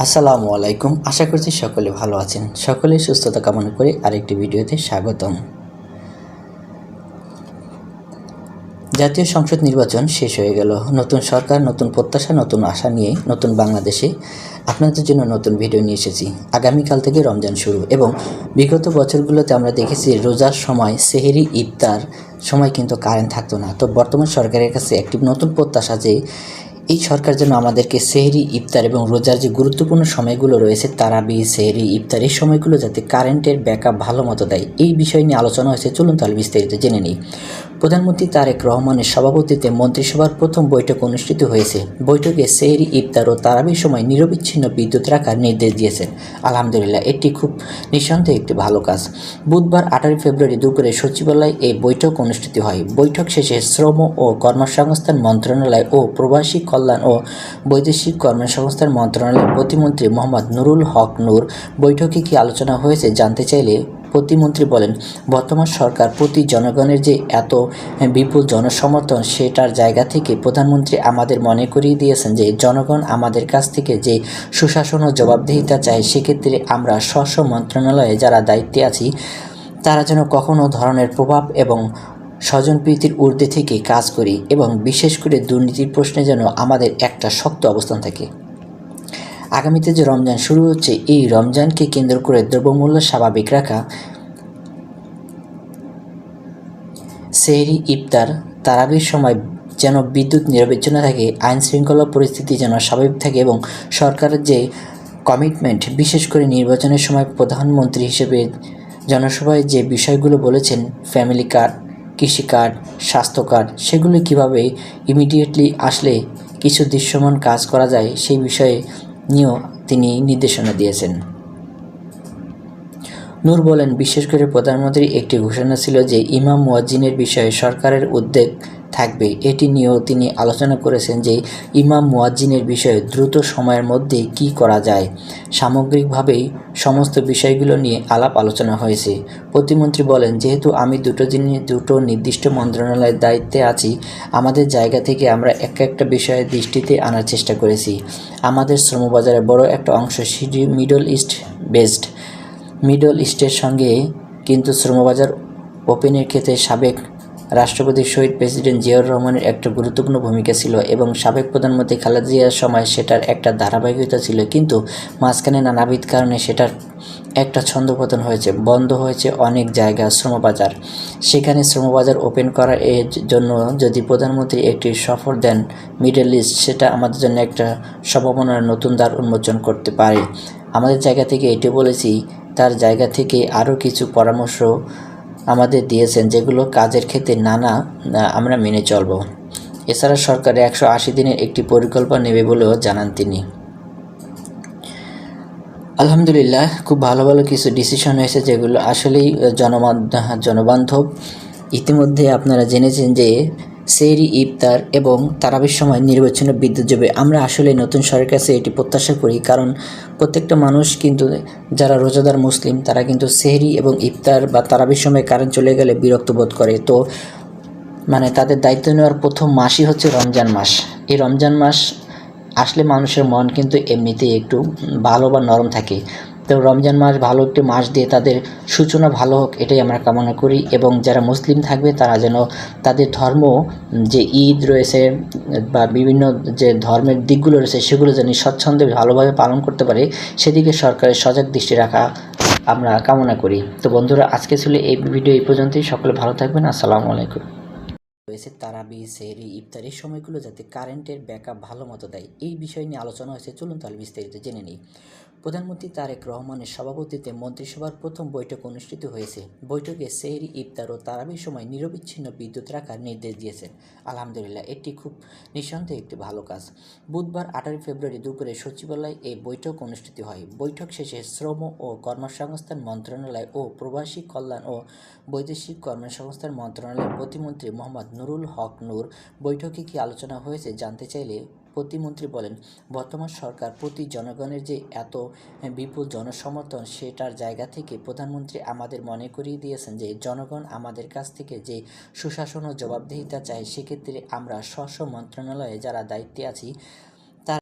আসসালামু আলাইকুম। আশা করছি সকলে ভালো আছেন। সকলের সুস্থতা কামনা করে আরেকটি ভিডিওতে স্বাগতম। জাতীয় সংসদ নির্বাচন শেষ হয়ে গেল। নতুন সরকার, নতুন প্রত্যাশা, নতুন আশা নিয়ে নতুন বাংলাদেশে আপনাদের জন্য নতুন ভিডিও নিয়ে এসেছি। আগামীকাল থেকে রমজান শুরু এবং বিগত বছরগুলোতে আমরা দেখেছি রোজার সময় সেহরি ইফতার সময় কিন্তু কারেন্ট থাকতো না। তো বর্তমান সরকারের কাছে একটি নতুন প্রত্যাশা যে এই সরকার যেন আমাদেরকে সেহরি ইফতার এবং রোজার যে গুরুত্বপূর্ণ সময়গুলো রয়েছে তারাবি, সেহরি, ইফতার এই সময়গুলো যাতে কারেন্টের ব্যাকআপ ভালো মতো দেয়, এই বিষয় নিয়ে আলোচনা হয়েছে। চলুন তাহলে বিস্তারিত জেনে নিই। প্রধানমন্ত্রী তারেক রহমানের সভাপতিত্বে মন্ত্রিসভার প্রথম বৈঠক অনুষ্ঠিত হয়েছে। বৈঠকে সেহরি, ইফতার ও তারাবির সময় নিরবিচ্ছিন্ন বিদ্যুৎ রাখার নির্দেশ দিয়েছেন। আলহামদুলিল্লাহ, এটি খুব নিঃসন্দেহে একটি ভালো কাজ। বুধবার 18 ফেব্রুয়ারি দুপুরে সচিবালয়ে এই বৈঠক অনুষ্ঠিত হয়। বৈঠক শেষে শ্রম ও কর্মসংস্থান মন্ত্রণালয় ও প্রবাসী কল্যাণ ও বৈদেশিক কর্মসংস্থান মন্ত্রণালয়ের প্রতিমন্ত্রী মোহাম্মদ নুরুল হক নূর বৈঠকে কী আলোচনা হয়েছে জানতে চাইলে প্রতিমন্ত্রী বলেন, বর্তমান সরকার প্রতি জনগণের যে এত বিপুল জনসমর্থন, সেটার জায়গা থেকে প্রধানমন্ত্রী আমাদের মনে করিয়ে দিয়েছেন যে জনগণ আমাদের কাছ থেকে যে সুশাসন ও জবাবদিহিতা চায়, সেক্ষেত্রে আমরা স্ব মন্ত্রণালয়ে যারা দায়িত্বে আছি তারা যেন কখনো ধরনের প্রভাব এবং স্বজনপ্রীতির ঊর্ধ্বে থেকে কাজ করি এবং বিশেষ করে দুর্নীতির প্রশ্নে যেন আমাদের একটা শক্ত অবস্থান থাকে। আগামীতে যে রমজান শুরু হচ্ছে, এই রমজানকে কেন্দ্র করে দ্রব্যমূল্য স্বাভাবিক রাখা, সেহরি, ইফতার, তারাবির সময় যেন বিদ্যুৎ নিরবিচ্ছিন্ন থাকে, আইন শৃঙ্খলা পরিস্থিতি যেন স্বাভাবিক থাকে এবং সরকারের যে কমিটমেন্ট, বিশেষ করে নির্বাচনের সময় প্রধানমন্ত্রী হিসেবে জনসভায় যে বিষয়গুলো বলেছেন, ফ্যামিলি কার্ড, কৃষি কার্ড, স্বাস্থ্য কার্ড, সেগুলো কীভাবে ইমিডিয়েটলি আসলে কিছু দৃশ্যমান কাজ করা যায়, সেই বিষয়ে নিয়েও তিনি নির্দেশনা দিয়েছেন। নূর বলেন, বিশেষ করে প্রধানমন্ত্রীর একটি ঘোষণা ছিল যে ইমাম মুয়াজ্জিনের বিষয়ে সরকারের উদ্বেগ থাকবে। এটি নিয়েও তিনি আলোচনা করেছেন যে ইমাম মুয়াজ্জিনের বিষয়ে দ্রুত সময়ের মধ্যে কি করা যায়। সামগ্রিকভাবেই সমস্ত বিষয়গুলো নিয়ে আলাপ আলোচনা হয়েছে। প্রতিমন্ত্রী বলেন, যেহেতু আমি দুটো নির্দিষ্ট মন্ত্রণালয়ের দায়িত্বে আছি, আমাদের জায়গা থেকে আমরা একটা বিষয়ে দৃষ্টিতে আনার চেষ্টা করেছি। আমাদের শ্রমবাজারের বড় একটা অংশ মিডল ইস্টের সঙ্গে, কিন্তু শ্রমবাজার ওপেনের ক্ষেত্রে সাবেক রাষ্ট্রপতি শহীদ প্রেসিডেন্ট জিয়াউর রহমানের একটা গুরুত্বপূর্ণ ভূমিকা ছিল এবং সাবেক প্রধানমন্ত্রী খালেদা জিয়ার সময় সেটার একটা ধারাবাহিকতা ছিল, কিন্তু মাঝখানে নানাবিধ কারণে সেটার একটা ছন্দপতন হয়েছে, বন্ধ হয়েছে অনেক জায়গা শ্রমবাজার। সেখানে শ্রমবাজার ওপেন করার এর জন্য যদি প্রধানমন্ত্রী একটি সফর দেন মিডল ইস্ট, সেটা আমাদের জন্য একটা সম্ভাবনার নতুন দ্বার উন্মোচন করতে পারে। আমাদের জায়গা থেকে এটি বলেছি, তার জায়গা থেকে আরও কিছু পরামর্শ আমাদের দিয়েছেন, যেগুলো কাজের ক্ষেত্রে আমরা মেনে চলব। এছাড়া সরকার 180 দিনের একটি পরিকল্পনা নেবে বলেও জানান তিনি। আলহামদুলিল্লাহ, খুব ভালো ভালো কিছু ডিসিশন হয়েছে যেগুলো আসলেই জনবান্ধব। ইতিমধ্যে আপনারা জেনেছেন যে সেহরি, ইফতার এবং তারাবির সময় নিরবচ্ছিন্ন বিদ্যুৎ যাবে। আমরা আসলে নতুন সরকারের কাছে এটি প্রত্যাশা করি, কারণ প্রত্যেকটা মানুষ কিন্তু, যারা রোজাদার মুসলিম, তারা কিন্তু সেহরি এবং ইফতার বা তারাবির সময় কারেন্ট চলে গেলে বিরক্ত বোধ করে। তো তাদের দায়িত্ব নেওয়ার প্রথম মাসই হচ্ছে রমজান মাস। এই রমজান মাস আসলে মানুষের মন কিন্তু এমনিতেই একটু ভালো বা নরম থাকে। তো রমজান মাস ভালো একটি মাস দিয়ে তাদের সূচনা ভালো হোক, এটাই আমরা কামনা করি। এবং যারা মুসলিম থাকবে তারা যেন তাদের ধর্ম, যে ঈদ রয়েছে বা বিভিন্ন যে ধর্মের দিকগুলো রয়েছে, সেগুলো যেন স্বচ্ছন্দে ভালোভাবে পালন করতে পারে, সেদিকে সরকারের সজাগ দৃষ্টি রাখা আমরা কামনা করি। তো বন্ধুরা, আজকে ছিল এই ভিডিও এই পর্যন্তই। সকলে ভালো থাকবেন। আসসালামু আলাইকুম। রয়েছে তারাবি, সেহরি, ইফতার এই সময়গুলো যাতে কারেন্টের ব্যাকআপ ভালো মতো দেয়, এই বিষয় নিয়ে আলোচনা হয়েছে। চলুন তাহলে বিস্তারিত জেনে নিই। প্রধানমন্ত্রী তারেক রহমানের সভাপতিত্বে মন্ত্রিসভার প্রথম বৈঠক অনুষ্ঠিত হয়েছে। বৈঠকে সেহরি, ইফতার ও তারাবির সময় নিরবিচ্ছিন্ন বিদ্যুৎ রাখার নির্দেশ দিয়েছেন। আলহামদুলিল্লাহ, এটি খুব নিঃসন্দেহে একটি ভালো কাজ। বুধবার 18 ফেব্রুয়ারি দুপুরে সচিবালয়ে এই বৈঠক অনুষ্ঠিত হয়। বৈঠক শেষে শ্রম ও কর্মসংস্থান মন্ত্রণালয় ও প্রবাসী কল্যাণ ও বৈদেশিক কর্মসংস্থান মন্ত্রণালয়ের প্রতিমন্ত্রী মোহাম্মদ নুরুল হক নূর বৈঠকে কী আলোচনা হয়েছে জানতে চাইলে প্রতিমন্ত্রী বলেন, বর্তমান সরকার প্রতি জনগণের যে এত বিপুল জনসমর্থন, সেটার জায়গা থেকে প্রধানমন্ত্রী আমাদের মনে করিয়ে দিয়েছেন যে জনগণ আমাদের কাছ থেকে যে সুশাসন ও জবাবদিহিতা চায়, সেক্ষেত্রে আমরা স্ব মন্ত্রণালয়ে যারা দায়িত্বে আছি